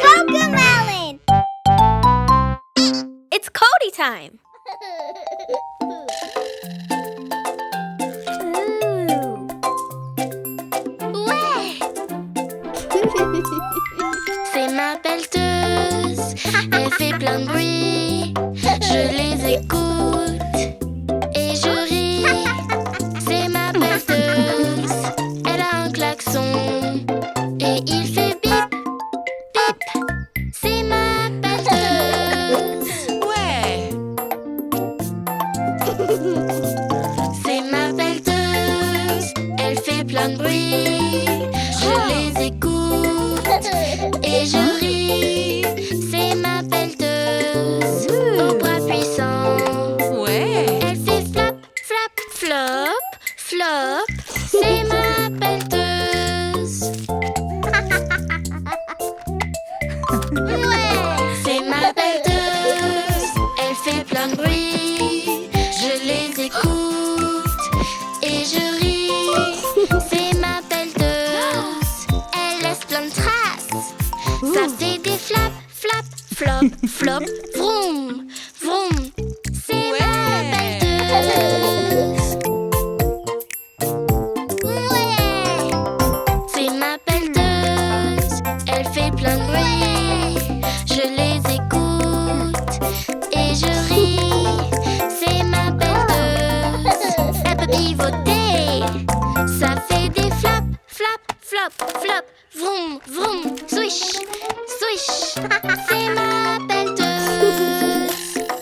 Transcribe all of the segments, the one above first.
Cocomelon! It's Cody time! Ouais! C'est ma pelleteuse, elle fait plein de bruit. Je les écoute et je ris. C'est ma pelleteuse, elle a un klaxon et il fait bip, bip. C'est ma pelleteuse. Ouais! C'est ma pelleteuse, elle fait plein de bruit. Je les écoute et je ris. C'est ma pelleteuse, au bras puissant. Ouais! Elle fait flop, flop, flop, flop. C'est ma pelleteuse. Ouais! C'est ma pelleteuse, elle fait plein de bruit. Je les écoute et je ris. C'est ma pelleteuse, elle laisse plein de traces. Ça fait des flap, flap, flop, flop, vroom, vroom. C'est ma pelleteuse. Ouais! C'est ma pelleteuse, elle fait plein de bruit. Je les écoute et je ris. C'est ma pelleteuse, elle peut pivoter. Ça fait des flap, flap, flop, flop, vroom, vroom, swish, swish. C'est ma pelleteuse.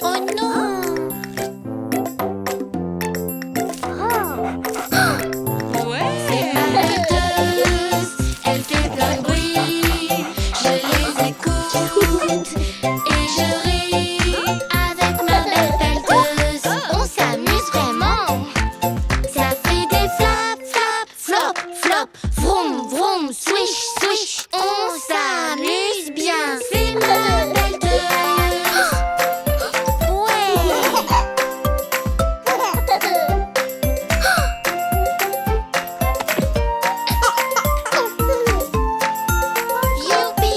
Oh non! Ouais! C'est ma pelleteuse, elle fait plein de bruit. Je les écoute et je ris. Avec ma belle pelleteuse, on s'amuse vraiment. Ça fait des flap, flap, flop, flop, vroom, vroom, swish, swish. On s'amuse bien. C'est ma pelleteuse. Ouais! Youpi!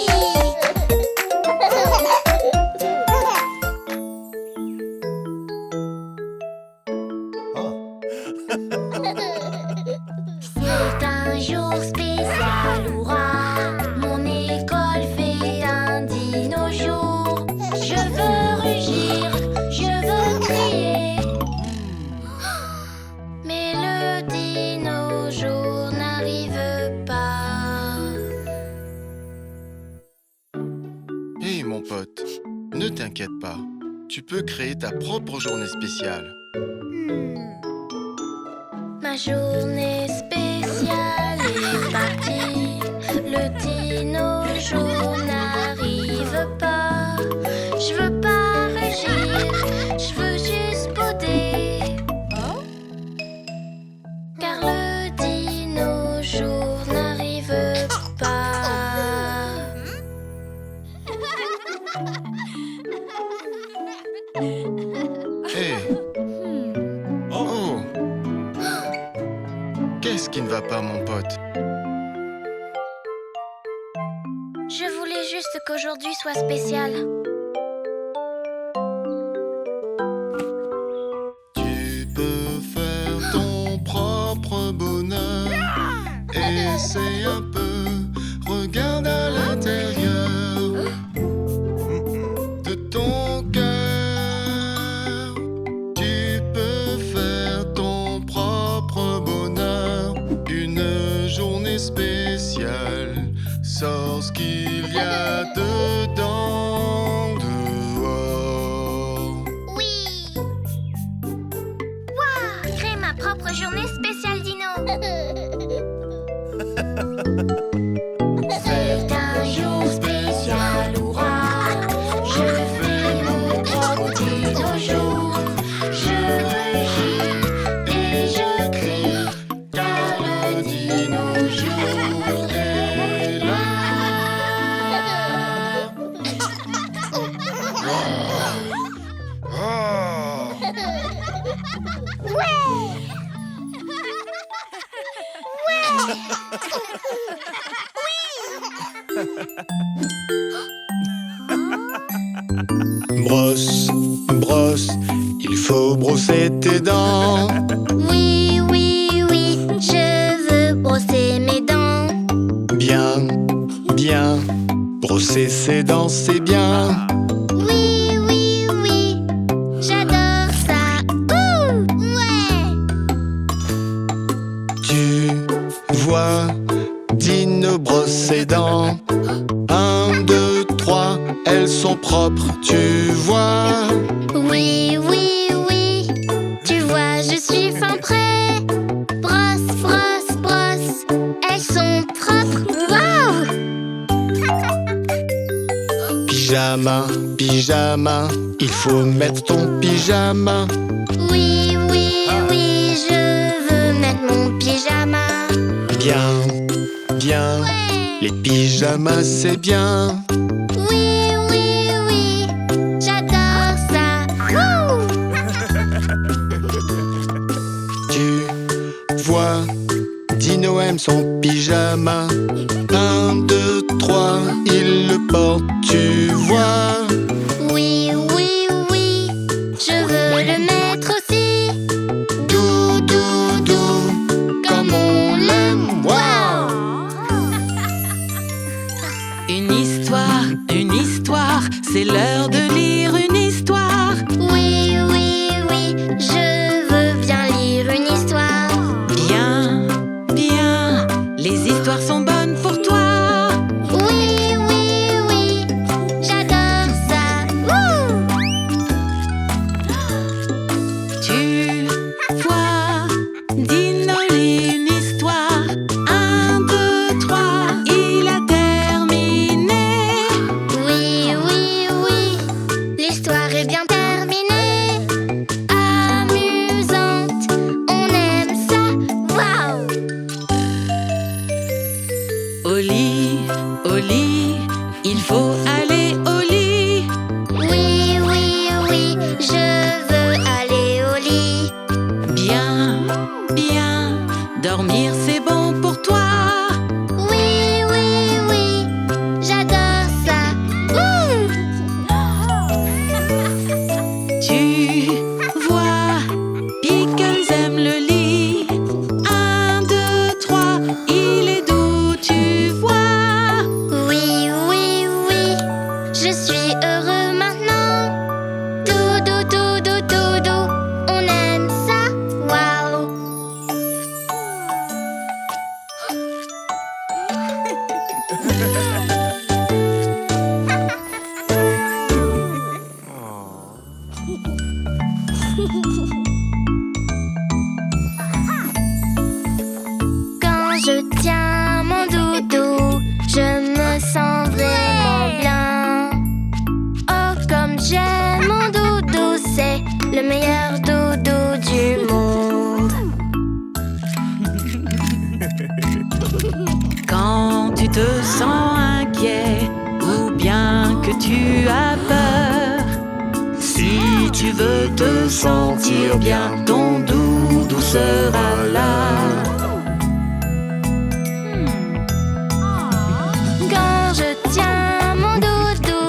C'est un jour spécial, hurrah! Mon école fait un dino jour. Je veux rugir, je veux crier. Mais le dino jour n'arrive pas. Hé mon pote, ne t'inquiète pas. Tu peux créer ta propre journée spéciale. Ma journée spéciale est partie. Le dino jour n'arrive pas. Je veux pas rugir, je veux juste bouder. Car le dino jour n'arrive pas. Hé! Oh! Qu'est-ce qui ne va pas, mon pote? Je voulais juste qu'aujourd'hui soit spécial. Tu peux faire ton propre bonheur. Essaye un peu, regarde à l'intérieur de ton cœur. Tu peux faire ton propre bonheur. Une journée spéciale. Sors ce qu'il y a dedans, dehors. Oui! Waouh! Créer ma propre journée spéciale dino! C'est un jour spécial, hurrah! Je fais mon propre dino jour. Je rugis et je crie, car le dino jour est là. Brosse, brosse, il faut brosser tes dents. Oui, oui, oui, je veux brosser mes dents. Bien, bien, brosser ses dents, c'est bien. Oui, oui, oui, j'adore ça. Ouh, ouais. Tu vois Dino brosse ses dents. 1, 2, 3, elles sont propres, tu vois. Oui, oui, oui, tu vois, je suis fin prêt. Brosse, brosse, brosse, elles sont propres. Waouh! Pyjama, pyjama, il faut mettre ton pyjama. Oui, oui, oui, je veux mettre mon pyjama. Bien, bien, les pyjamas c'est bien. Oui, oui, oui, j'adore ça. Wouh! Tu vois, Dino aime son pyjama. 1, 2, 3, il le porte, tu vois. Oui, oui, oui, je veux le mettre aussi. Dou, dou, dou, comme on l'aime, waouh! Une histoire, c'est l'heure de lire une histoire. Oui, oui, oui, je veux bien lire une histoire. Bien, bien, les histoires sont bonnes pour toi. Oui, oui, oui, j'adore ça. Wouh! Tu vois, Dino lit une histoire. 1, 2, 3, il a terminé. Oui, oui, oui, l'histoire est bien terminée. Amusante, on aime ça. Waouh! Au lit, il faut aller au lit. Oui, oui, oui, je veux aller au lit. Bien, bien, dormir c'est bon pour toi. Oui, oui, oui, j'adore ça. Ouh! Tu vois, Pickles aime le lit. 1, 2, 3, il est doux, tu vois. Oui, oui, oui, je suis heureux maintenant. Doudou, doudou, doudou, on aime ça. Waouh! Quand je tiens mon doudou, je me sens vraiment bien. Oh, comme j'aime mon doudou, c'est le meilleur doudou du monde. Quand tu te sens inquiet ou bien que tu as peur, si tu veux te sentir bien, ton doudou sera là. Quand je tiens mon doudou,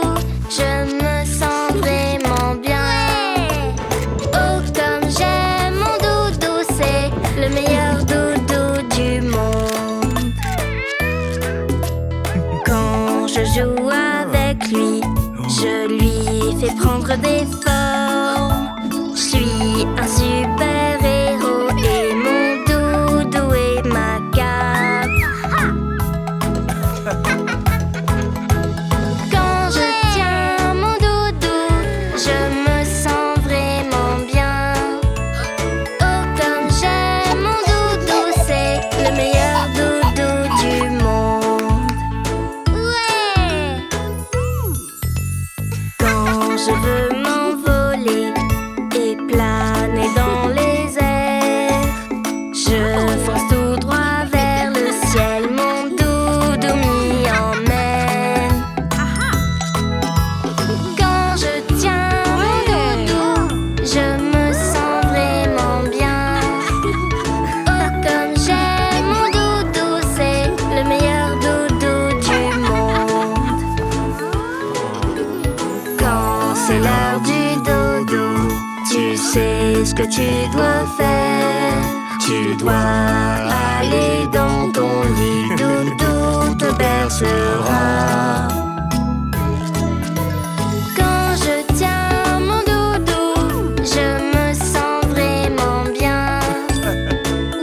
je me sens vraiment bien. Oh, comme j'aime mon doudou, c'est le meilleur doudou du monde. Quand je joue avec lui, je lui fais prendre des formes. Je suis un super héros et mon doudou est ma cape. Quand je tiens mon doudou, je me sens vraiment bien. Oh, comme j'aime mon doudou, c'est le meilleur doudou du monde. Ouais! Quand je veux m'envoler et planer dans les que tu dois faire. Tu dois Aller dans ton lit, doudou te bercera. Quand je tiens mon doudou, je me sens vraiment bien.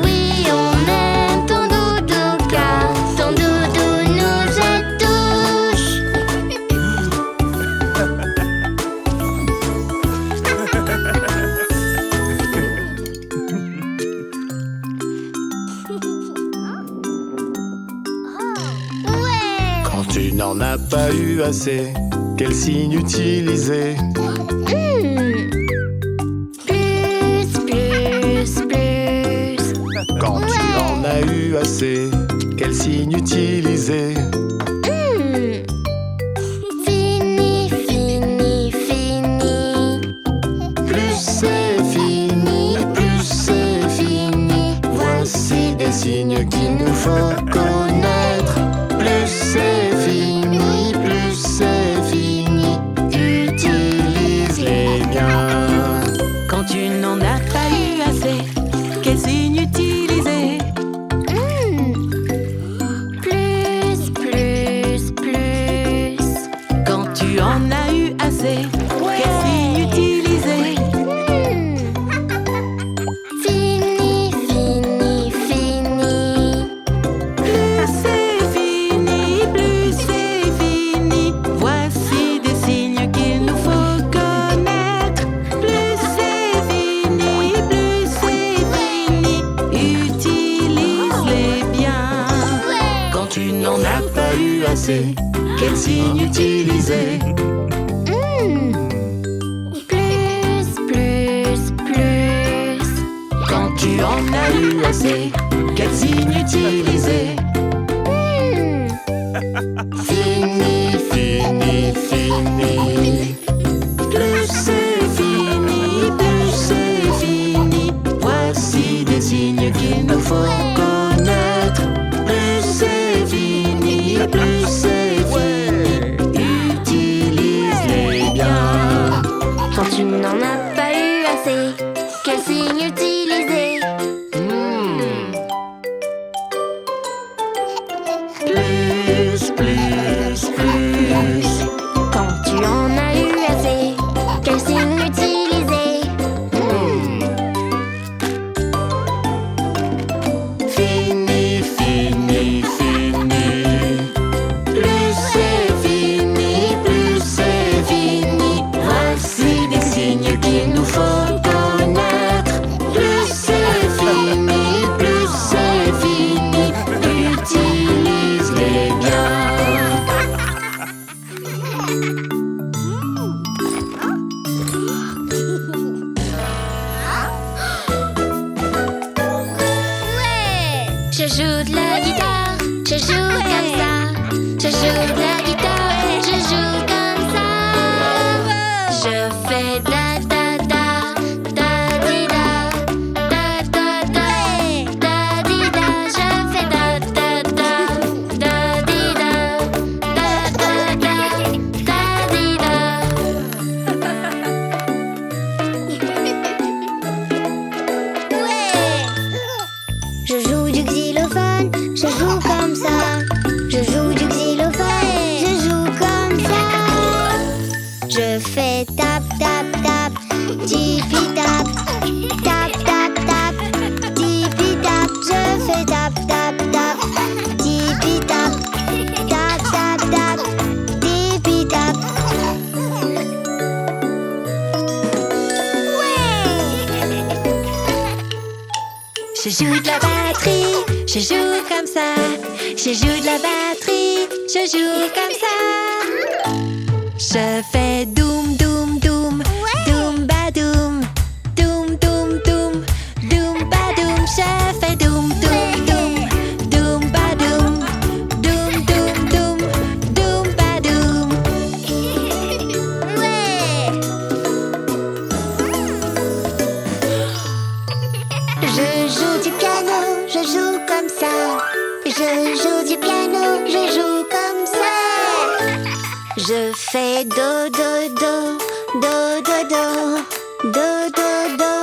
Oui, on aime ton doudou car ton doudou nous aide tous. Quand tu n'en as pas eu assez, quel signe utiliser? Plus, plus, plus. Quand tu en as eu assez, quel signe utiliser? Fini, fini, fini. Plus c'est fini, plus c'est fini. Voici des signes qu'il nous faut connaître. Plus c'est fini, plus c'est fini. Utilise-les bien. Quand tu n'en as pas eu assez, quel signe utiliser? Plus, plus, plus. Quand tu en as eu assez, quel signe utiliser? Fini, fini, fini. Plus c'est fini, plus c'est fini. Voici des signes qu'il nous faut connaître. Plus c'est fini, plus c'est fini. Utilise-les bien. Quand tu n'en as pas eu assez, quel signe utiliser? Plus, plus, plus. Quand tu en as eu assez, quel signe utiliser? Fini, fini, fini. Plus c'est fini, plus c'est fini. Voici des signes qu'il nous faut connaître. Plus c'est fini, plus c'est fini. Utilise-les bien. Quand tu n'en as pas eu assez, quel signe utiliser? Plus, plus, plus. Quand tu en as eu assez, quel signe utiliser? Fini, fini, fini. Plus c'est fini, plus c'est fini. Voici des signes qu'il nous faut connaître. Plus c'est fini, plus c'est fini. Utilise-les bien. Je joue de la guitare, je joue comme ça. Je joue de la guitare, je joue comme ça. Je fais da da da, da di da, da da da, da di da. Je fais da da da, da di da, da da da, da di da. Je joue du xylophone, je joue comme ça. Je joue du xylophone, je joue comme ça. Je fais tap tap tap, tipi tap, tap tap tap, tipi tap. Je fais tap tap tap, tipi tap, tap tap tap, tipi tap. Je joue de la batterie, je joue comme ça. Je joue de la batterie, je joue comme ça. Je fais doum doum doum, doum ba doum, doum doum doum, doum ba doum. Je fais doum doum doum, doum ba doum, doum doum doum, doum ba doum. Je joue du piano, je joue comme ça. Je joue du piano, je joue comme ça. Je fais do do do, do do do, do do do,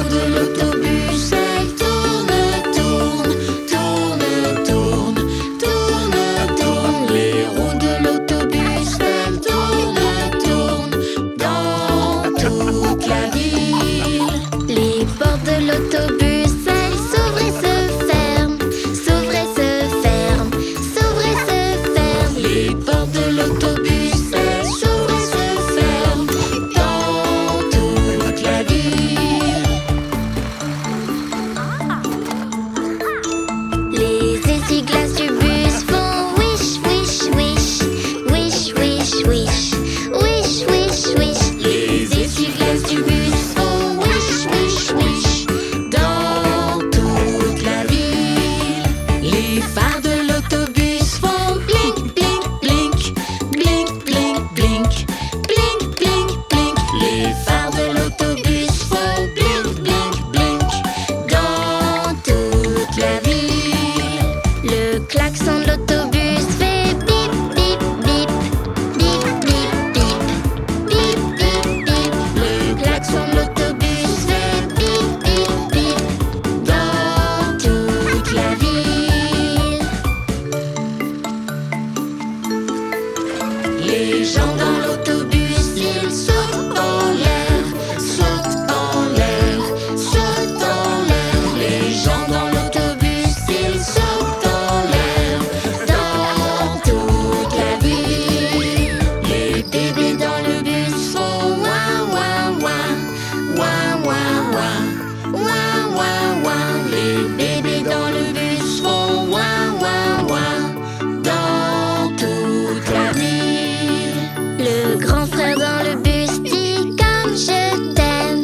roues de l'autobus, elles tournent, tournent, tournent, tournent, tournent, tournent. Les roues de l'autobus, elles tournent, tournent dans toute la ville. Les portes de l'autobus, elles s'ouvrent et se ferment, s'ouvrent et se ferment, s'ouvrent et se ferment. Les portes de l'autobus, elles s'ouvrent et se ferment dans toute la ville. Les essuie-glaces du bus font wish, wish, wish, wish, wish, wish, wish, wish, wish. Les essuie-glaces du bus font wish, wish, wish dans toute la ville. Les phares de l'autobus font blink, blink, blink, blink, blink, blink, blink, blink, blink. Les phares de l'autobus font blink, blink, blink dans toute la ville. Le klaxon de l'autobus fait bip, bip, bip, bip, bip, bip, bip, bip, bip. Le klaxon de l'autobus fait bip, bip, bip dans toute la ville. Les gens dans l'autobus, ils sautent en l'air, sautent en l'air, sautent en l'air. Les gens dans l'autobus, ils sautent en l'air dans toute la ville. Les bébés dans le bus font ouin, ouin, ouin, ouin, ouin, ouin, ouin, ouin, ouin. Les bébés dans le bus font ouin, ouin, ouin dans toute la ville. Le grand frère dans le bus dit comme je t'aime,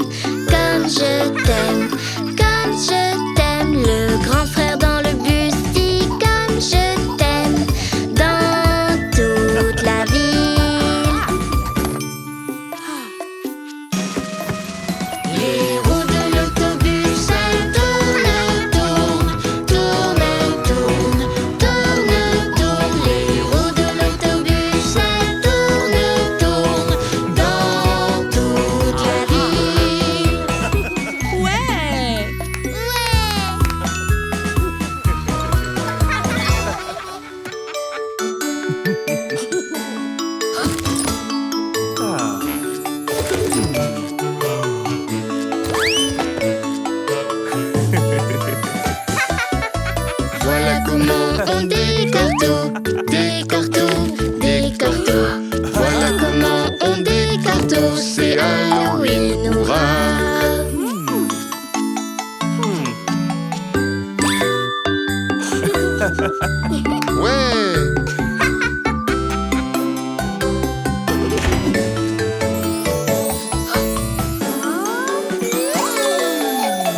comme je t'aime, comme je t'aime. Le grand frère dans le bus dit comme je t'aime dans toute la ville. Les roues de l'autobus, elles tournent, tournent, tournent, tournent, tournent, tournent. Les roues de l'autobus, elles tournent, tournent dans toute la ville. Ouais! Voilà comment on décore tout, décore tout, décore tout. Voilà comment on décore tout, c'est Halloween, hurrah! Ouais.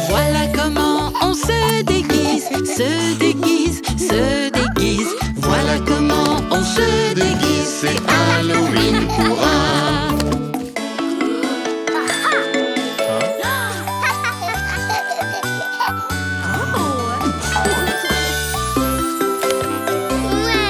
Voilà comment on se déguise, se déguise, se déguise. Voilà comment on se déguise, c'est Halloween, hurrah. Ouais!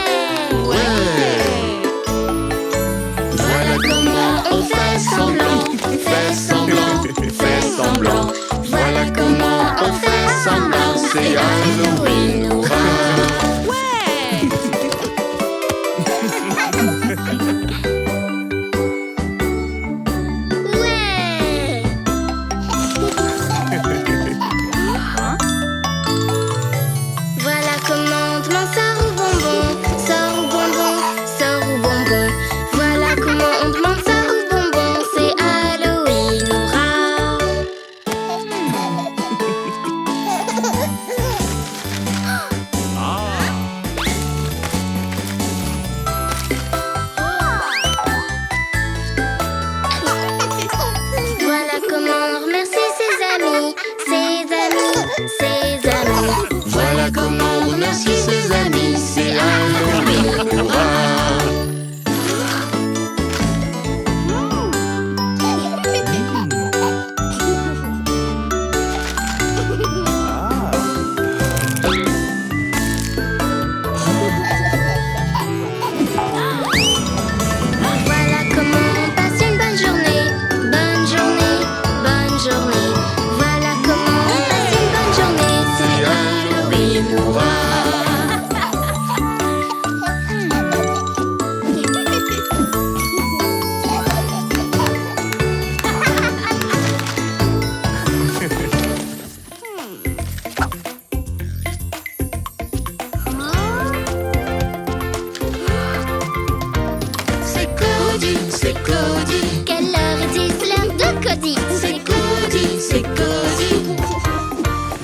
Cody, c'est Cody. Quelle heure est-il? C'est l'heure de Cody. C'est Cody, c'est Cody.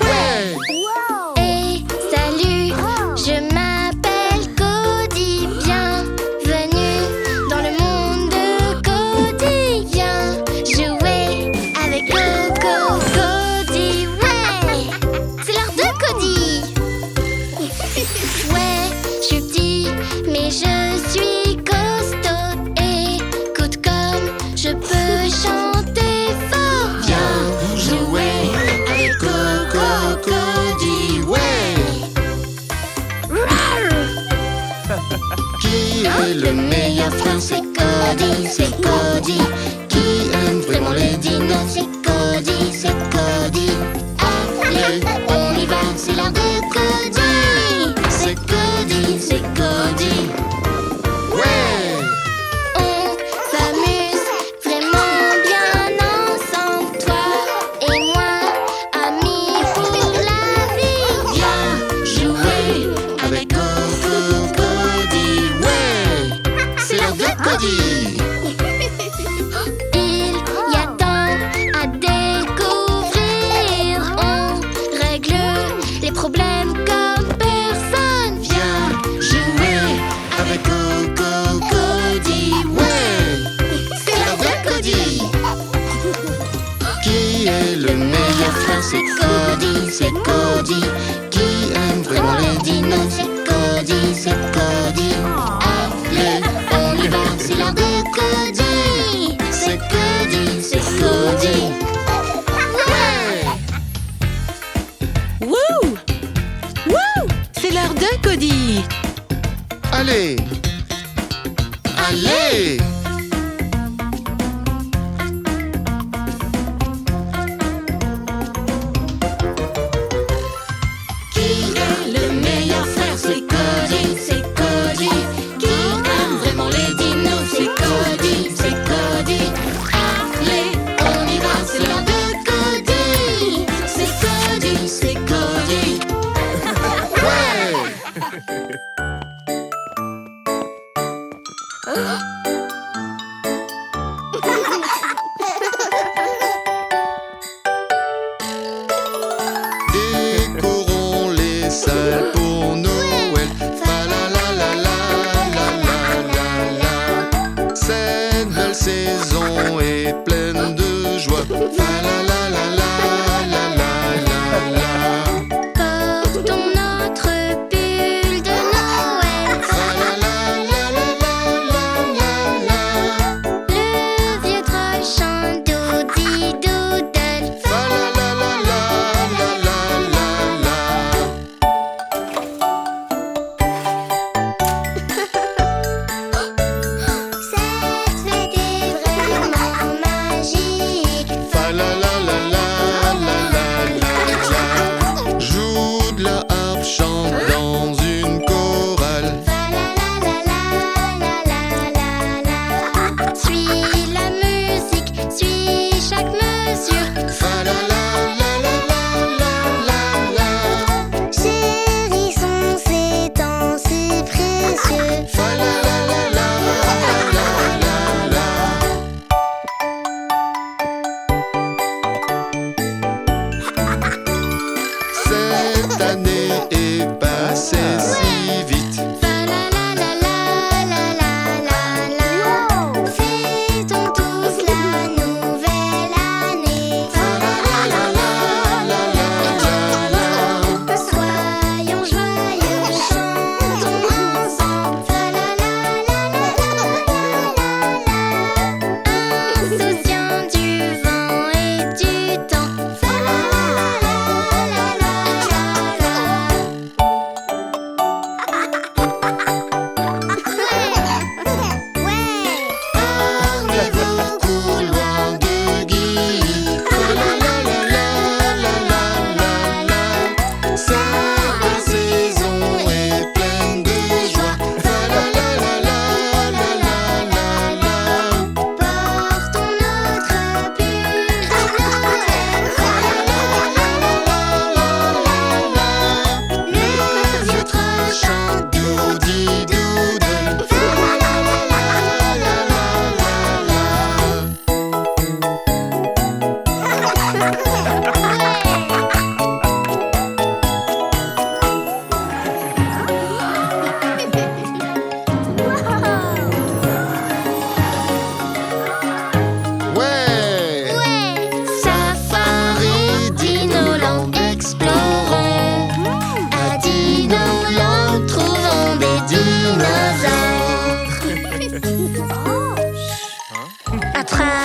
Ouais! Et salut, je m'appelle Cody. Bienvenue dans le monde de Cody. Viens jouer avec Coco Cody. Ouais, c'est l'heure de Cody. Ouais, je suis petit, mais je suis costaud. Écoute comme je peux chanter fort. Viens jouer avec Coco Cody, ouais! Qui est le meilleur frère? C'est Cody, c'est Cody. Qui aime vraiment les dinos? C'est Cody, c'est Cody. Allez, on y va, c'est l'heure de Cody. C'est Cody, c'est Cody. Ouais! On s'amuse vraiment bien ensemble, toi et moi, amis pour la vie. Viens jouer avec Coco Cody, ouais! C'est l'heure de Cody. Il y a tant à découvrir. On règle les problèmes comme personne. Viens jouer avec Coco Cody, ouais! C'est l'heure de Cody. Qui est le meilleur frère? C'est Cody, c'est Cody. Qui aime vraiment les dinos? C'est Cody, c'est Cody. Allez, on y va, c'est l'heure de Cody. C'est Cody, c'est Cody. Ouais! Wouh! Wouh! C'est l'heure de Cody. Allez! Allez! Qui est le meilleur frère? C'est Cody, c'est Cody. Qui aime vraiment les dinos? C'est Cody, c'est Cody. Allez, on y va, c'est l'heure de Cody. C'est Cody, c'est Cody. Ouais! Décorons les salles pour Noël. Fa la la la la la la la la. Cette belle saison est pleine de joie. Fa la la la la la la la la. Portons notre pull de Noël. Fa la la la la la la la la. Le vieux troll chante doudi doodle. Fa la la la la la la la la. Cette fête est vraiment magique. Fa la la la la la la la la. Joue de la harpe, chante dans une chorale. Fa la la la la la la la la. Suis la musique, suis chaque mesure. Fa la la la la la la la la. Chérissons ces temps si précieux. Fa la la la la la la la la. Cette année est passée si vite. Fa la la la la la la la la. Fêtons tous la nouvelle année. Fa la la la la la la la la. Soyons joyeux, chantons ensemble. Fa la la la la la la la. Insouciants du vent et du temps. Fa la la la la la la la. Ornez vos couloirs de gris. Fa la la la la la la la la. Cette belle saison est pleine de joie. Fa la la la la la la la la. Portons notre pull de Noël. Fa la la la la la la la. Le vieux troll chante doudi doodle. Fa la la la la la la la.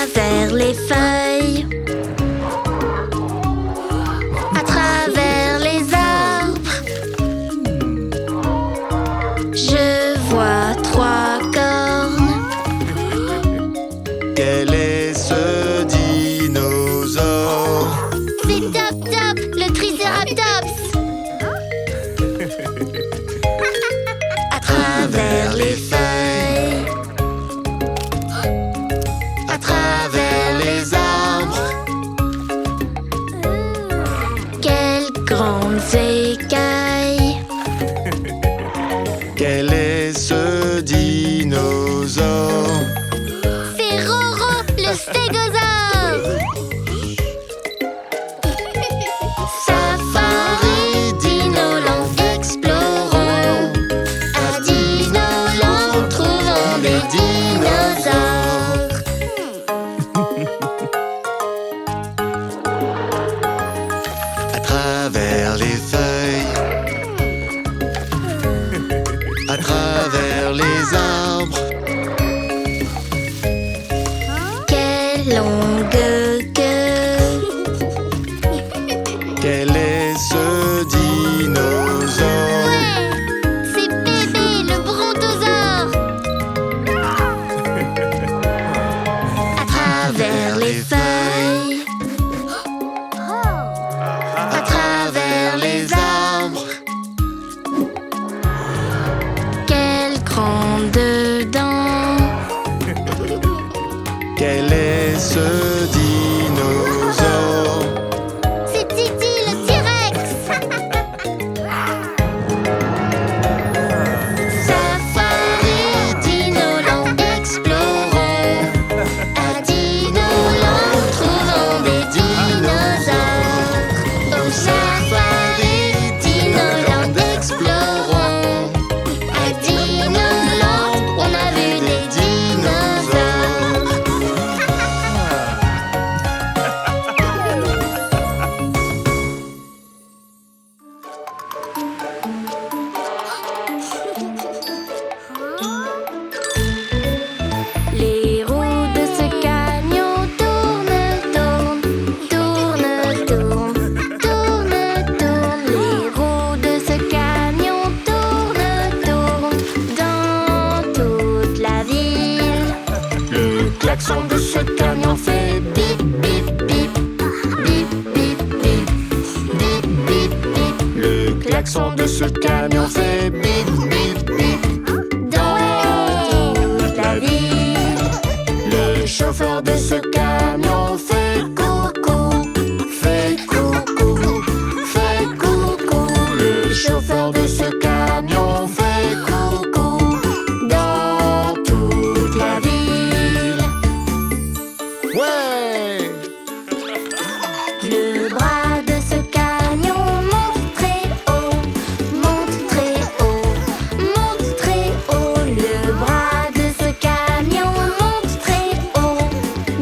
travers les feuilles, à travers les arbres, je vois 3 cornes. Quel est ce dinosaure? C'est Top Top, le Triceratops. À travers les feuilles, à travers les arbres, quelles grandes écailles. Quel est ce dinosaure? C'est Roro, le stégosaure. Safari, Dinoland, explorons. À Dinoland, trouvons des dinosaures. À travers les feuilles, à travers les arbres, Quelle longue queue. quel est ce dinosaure? Ouais, c'est Bébé, le brontosaure. À travers les feuilles, à travers les arbres, quelles grandes dents. Quel est ce dinosaure? C'est Titi, le T-Rex. Safari, Dinoland, explorons. À Dinoland, trouvons des dinosaures. Au Safari, Dinoland, explorons. À Dinoland, on a vu des dinosaures. Les roues de ce camion tournent, tournent, tournent, tournent, tournent, tournent. Les roues de ce camion tournent, tournent dans toute la ville. Le klaxon de ce camion fait bip bip bip, bip bip bip, bip bip bip. Le klaxon de ce camion fait bip bip bip Dans toute la ville. Le chauffeur de ce camion fait coucou, fait coucou, fait coucou. Le chauffeur de ce camion fait coucou dans toute la ville. Ouais! Le bras de ce camion monte très haut, monte très haut, monte très haut. Le bras de ce camion monte très haut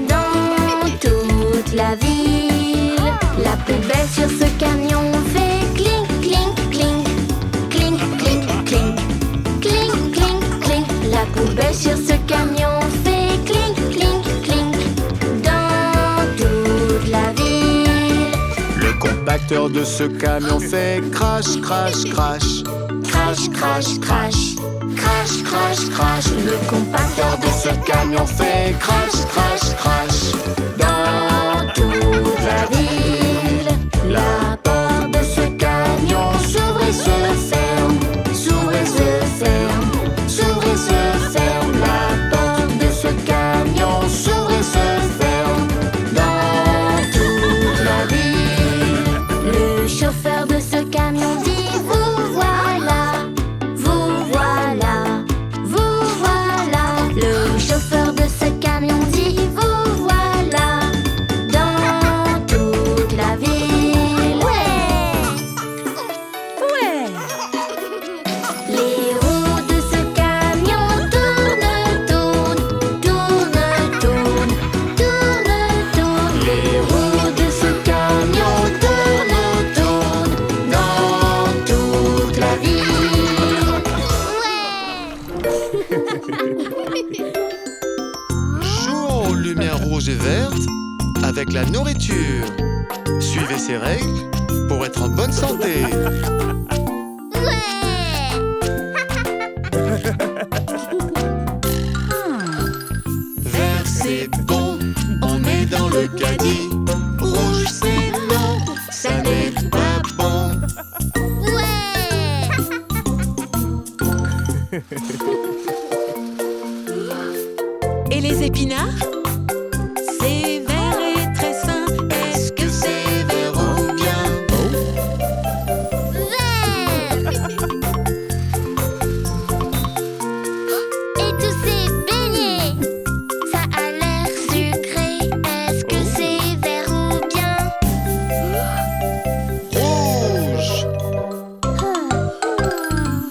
dans toute la ville. La poubelle sur ce camion fait clink, clink, clink, clink, clink, clink, clink, clink, clink. La poubelle sur ce camion fait clink, clink, clink dans toute la ville. Le compacteur de ce camion fait crash, crash, crash, crash, crash, crash, crash, crash, crash. Le compacteur de ce camion fait crash, crash, crash dans toute la ville. La porte de ce camion s'ouvre et se ferme, s'ouvre et se ferme, s'ouvre et se ferme. La porte de ce camion s'ouvre et se ferme dans toute la ville. Le chauffeur de ce camion dit vous voilà, vous voilà, vous voilà. Le chauffeur de ce camion dit rouge et verte avec la nourriture. Suivez ces règles pour être en bonne santé. Vert c'est bon, on met dans le caddie. Rouge c'est non, ça n'est pas bon. Et les épinards? C'est vert et très sain. Est-ce que c'est vert ou bien? Et tous ces beignets, ça a l'air sucré. Est-ce que c'est vert ou bien? Rouge.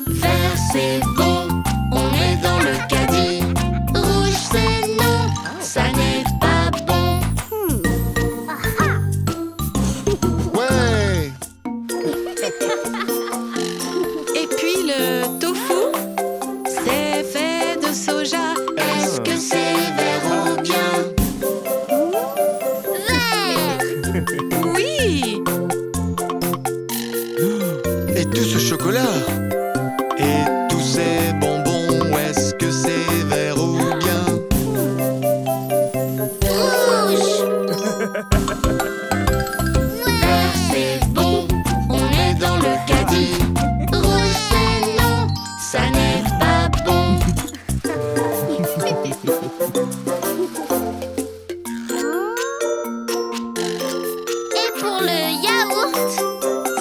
Vert c'est bon, on met dans le caddie. Rouge c'est non, Ça n'est pas bon. Ouais. Et puis le tofu? C'est fait de soja. Est-ce que c'est vert ou bien? vert. Oui! Et tout ce chocolat? Et tous ces bonbons? Est-ce que c'est vert ou bien? Rouge. Vert c'est bon, on met dans le caddie. Rouge c'est non. Ça n'est pas bon. Et pour le yaourt,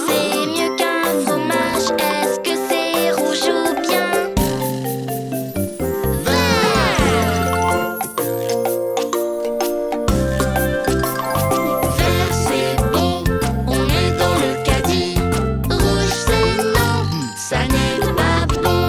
c'est mieux qu'un fromage. Est-ce que c'est rouge ou bien? Vert c'est bon, on met dans le caddie. Rouge c'est non. Ça n'est pas bon.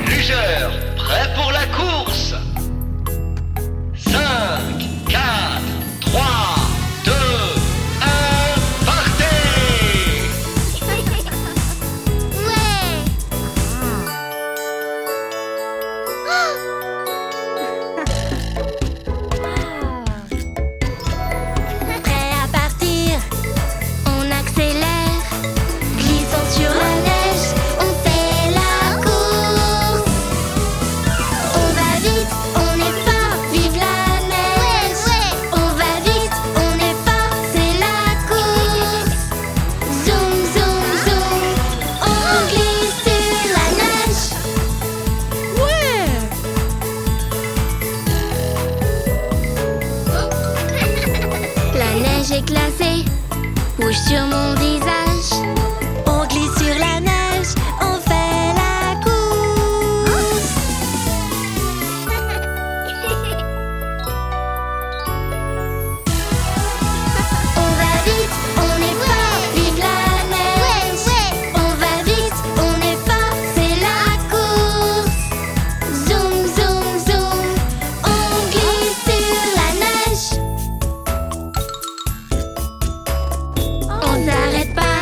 Lugeur, prêt pour la course. 5, 4, 3, 2, 1, partez! Prêt à partir, on accélère. Glissant sur la neige, on fait la course. On va vite, on est fort, vive la neige. On va vite, on est fort, c'est la course. Zoom, zoom, zoom, on glisse sur la neige. Ouais! La neige est glacée, rouge sur mon visage. On glisse sur la neige, on fait la course. On va vite, on est fort, vive la neige. On va vite, on est fort, c'est la course. Zoom, zoom, zoom, on glisse sur la neige. On s'arrête pas,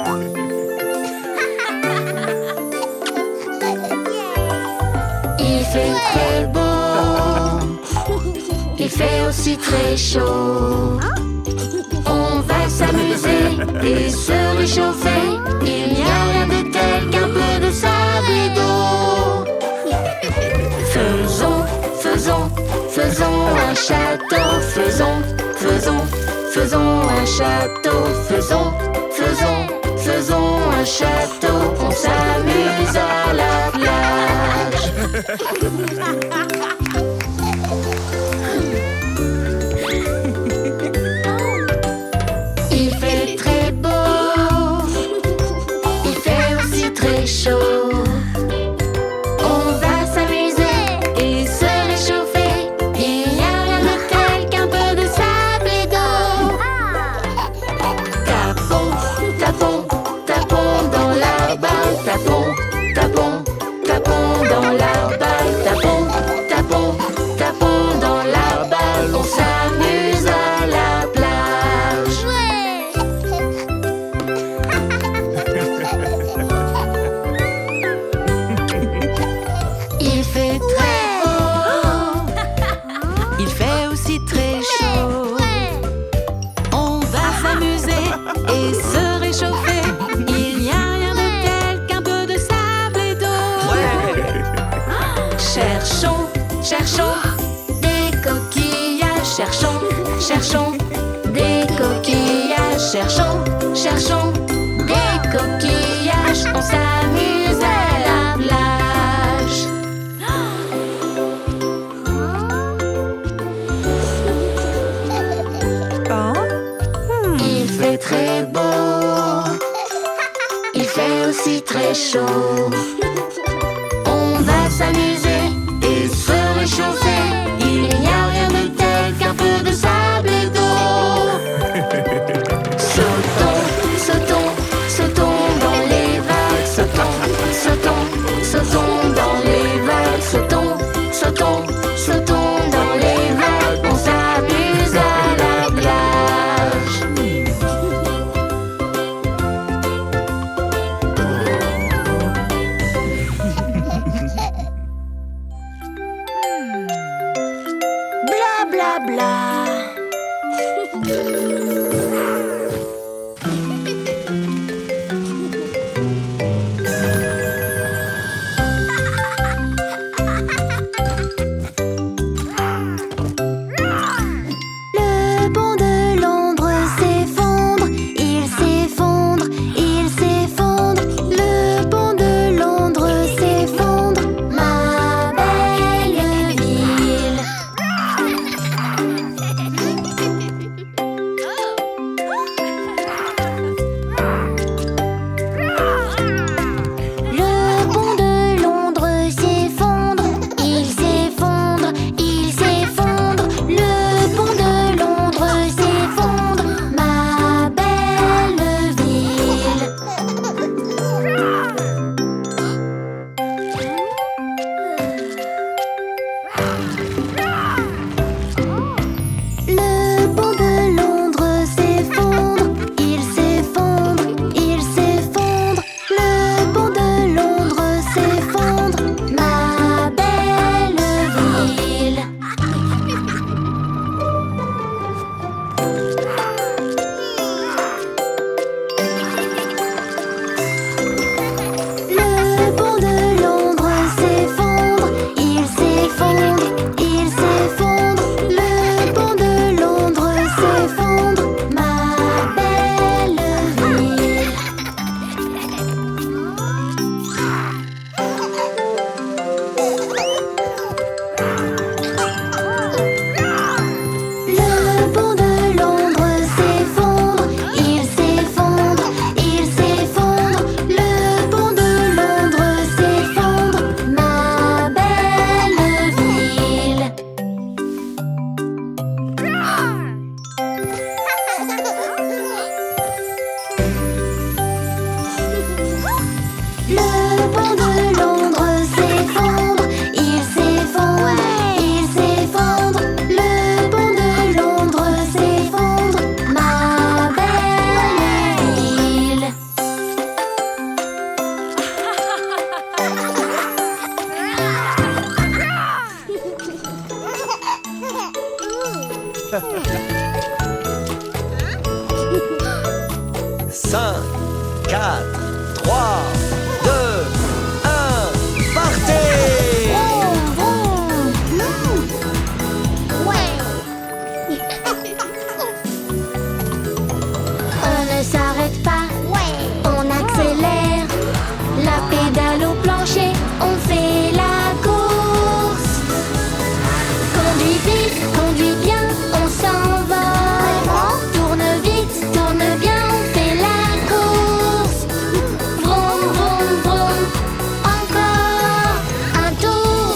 Il fait très beau, il fait aussi très chaud. On va s'amuser et se réchauffer. Il n'y a rien de tel qu'un peu de sable et d'eau. Faisons, faisons, faisons un château. Faisons, faisons, faisons un château. Faisons, faisons, faisons un château. On s'amuse à la plage. Il fait très beau, il fait aussi très chaud. On va s'amuser et se réchauffer. Il n'y a rien de tel qu'un peu de sable et d'eau. Tapons, tapons, tapons dans la balle. Tapons, tapons, tapons dans la balle. Tapons, tapons, tapons dans la balle. On s'amuse à la plage. Il fait très haut, Il fait aussi très chaud. On va s'amuser et se réchauffer. Il n'y a rien de tel qu'un peu de sable et d'eau. Cherchons, cherchons des coquillages. cherchons, Cherchons des coquillages. Cherchons, cherchons des coquillages. On s'amuse à la plage. Il fait très beau, il fait aussi très chaud. On va s'amuser et se réchauffer. Il n'y a rien de tel qu'un peu de sable et d'eau. Sautons, sautons, sautons dans les vagues. Sautons, sautons, sautons dans les vagues. Sautons, sautons, sautons dans les vagues. On s'amuse à la plage. 4, 3, 2, 1, partez! On ne s'arrête pas, on accélère. La pédale au plancher, on fait la course. Conduis vite, conduis bien, on s'envole. Tourne vite, tourne bien, on fait la course. Vroom, vroom, vroom, encore un tour.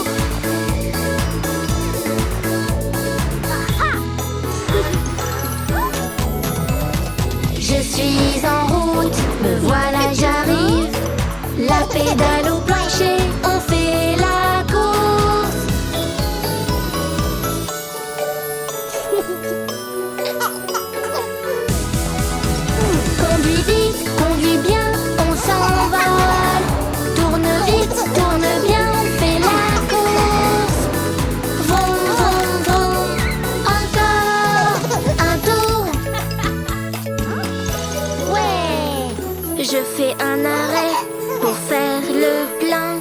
Je suis en route, me voilà, j'arrive. La pédale au plancher, on fait la course. Conduis vite, conduis bien, on s'envole. Tourne vite, tourne bien, on fait la course. Vroom, vroom, vroom, encore un tour. Je fais un arrêt pour faire le plein.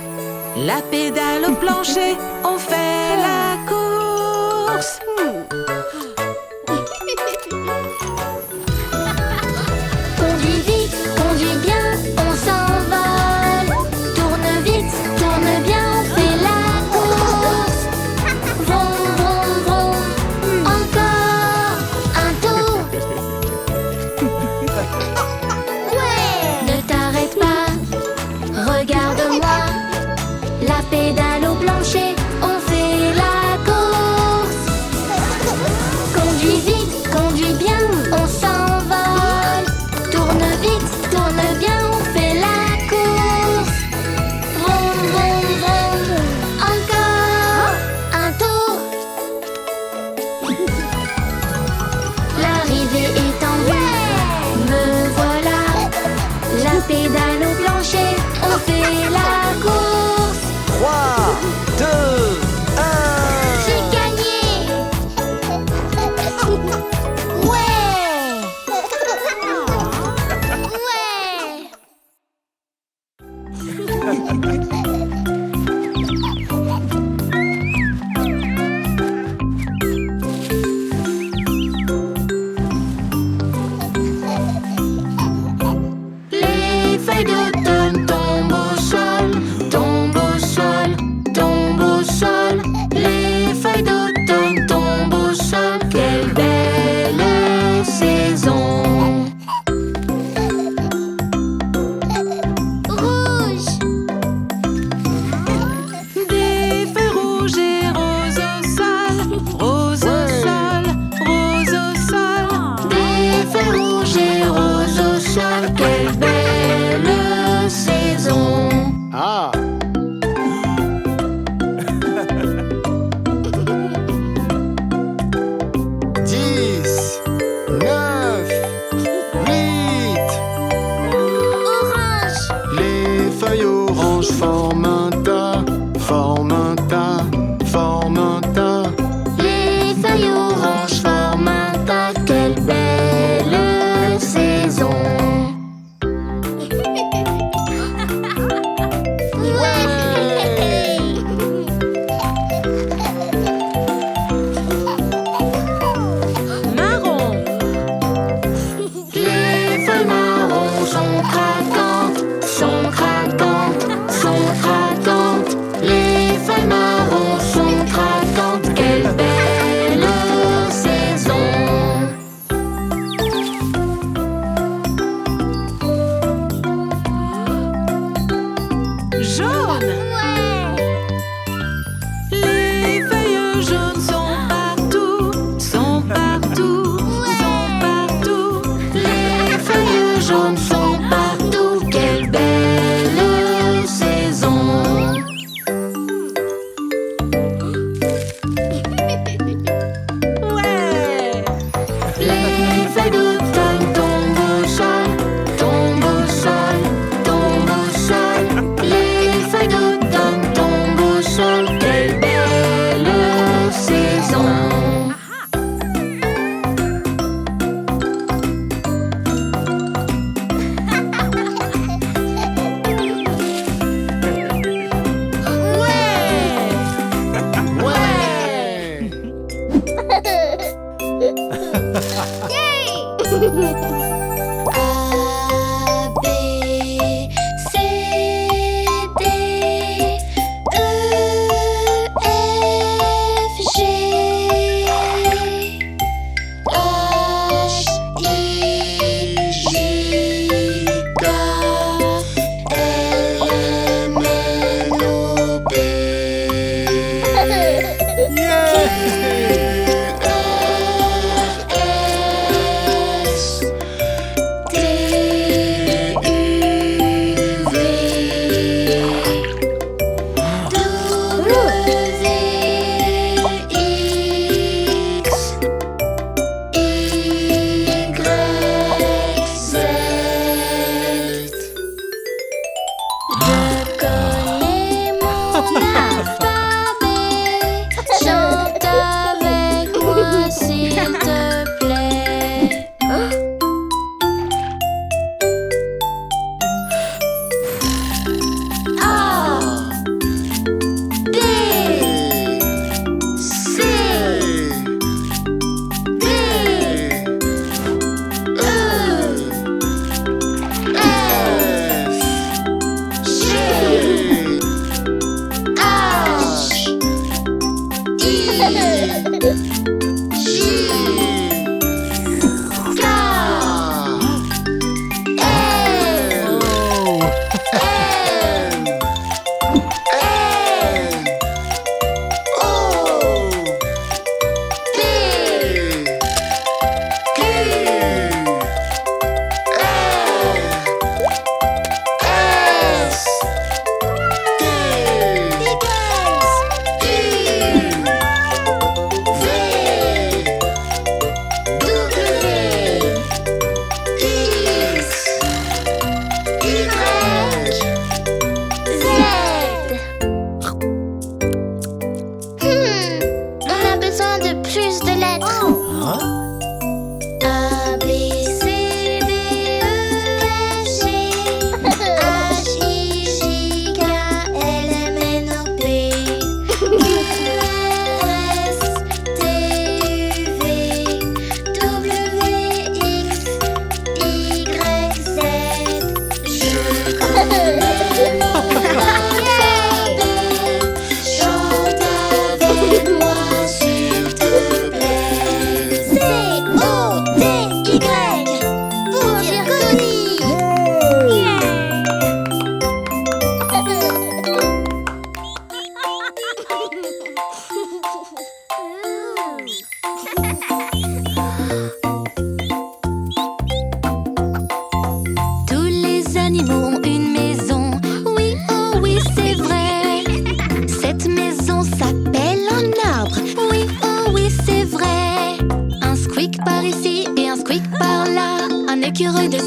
La pédale au plancher, on fait la course. Conduis vite, conduis bien, on s'envole. Tourne vite, tourne bien, on fait la course. Vroom, vroom, vroom, encore un tour. Ne t'arrête pas, regarde-moi. La pédale au plancher, on fait la course. Conduis vite, conduis bien, on s'envole. Tourne vite, tourne bien, on fait la course. Vroom, vroom, vroom, encore un tour. L'arrivée est en vue, me voilà. La pédale au plancher, on fait la course. 3, 2, 1. J'ai gagné. Ouais. Les feuilles d'automne tombent au sol, tombent au sol, tombent au sol. Les feuilles d'automne tombent au sol. Quelle belle saison. Rouge. Des feuilles rouges et roses au sol, roses au sol, roses au sol. Des feuilles rouges et roses au sol. Quelle belle saison. Ah! 10, 9, 8. Orange. Les feuilles oranges forment un tas, forment un tas, forment un tas. Les feuilles oranges forment un tas. Quelle belle saison. Marron. Les feuilles marrons sont craquantes, sont craquantes, sont craquantes.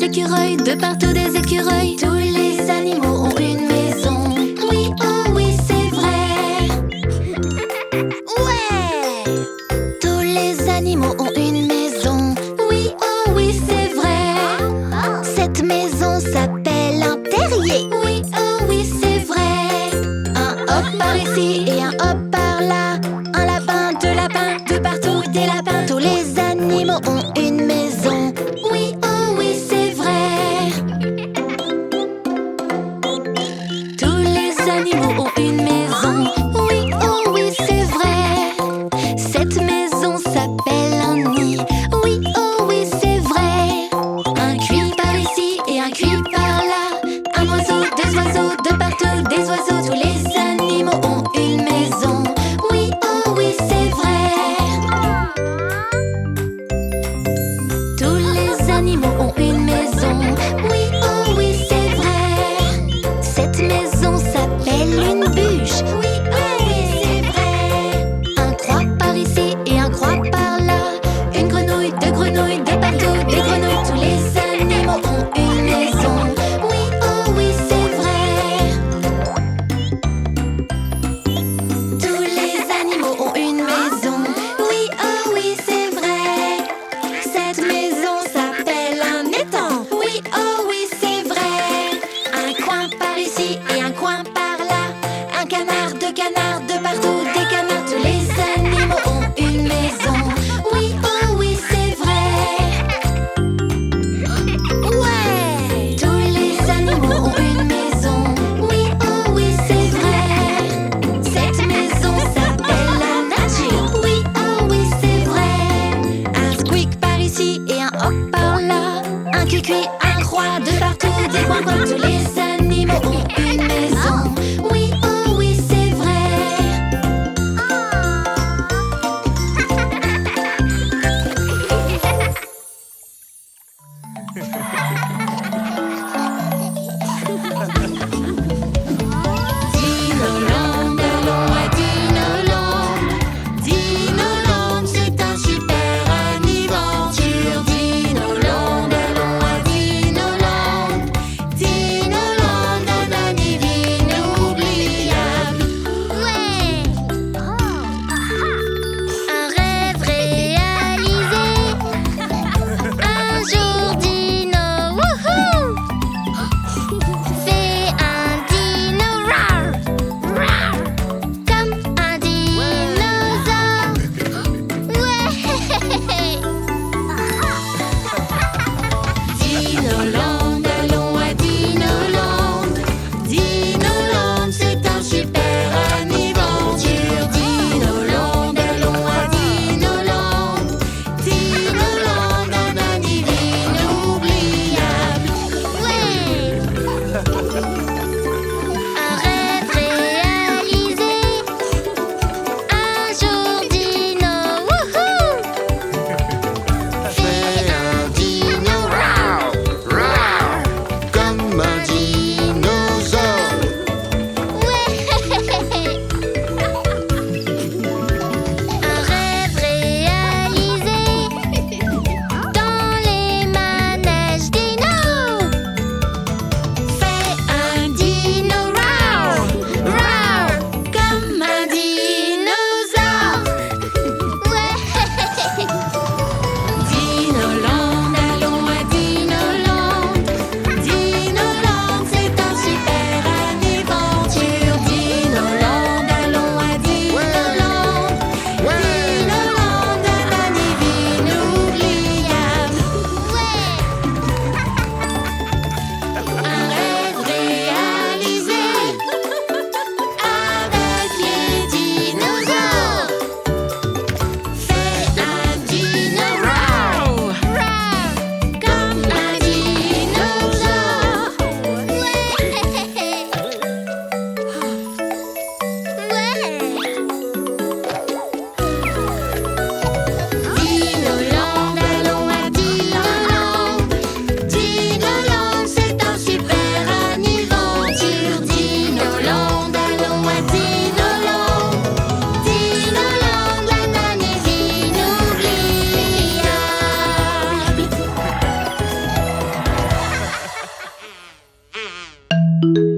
écureuils, de partout des écureuils. Tous les animaux ont une maison. Oui, oh oui, c'est vrai. Ouais! Tous les animaux ont une maison. Oui, oh oui, c'est vrai. Cette maison s'appelle un terrier. Oui, oh oui, c'est vrai. Un hop par ici et un hop par là. Un lapin, deux lapins, de partout des lapins. Tous les animaux ont une maison. Oui, oh oui, c'est vrai. Tous les animaux ont une maison. Oui, oh oui, c'est vrai. Cette maison s'appelle un nid. Oui, oh oui, c'est vrai. Un cuit par ici et un cuit par là. Un oiseau, deux oiseaux, de partout des oiseaux. Tous les animaux ont une maison. Oui, oh oui, c'est vrai. Tous les animaux ont une maison. Oui, oh oui, c'est vrai. Cette maison s'appelle une Cody.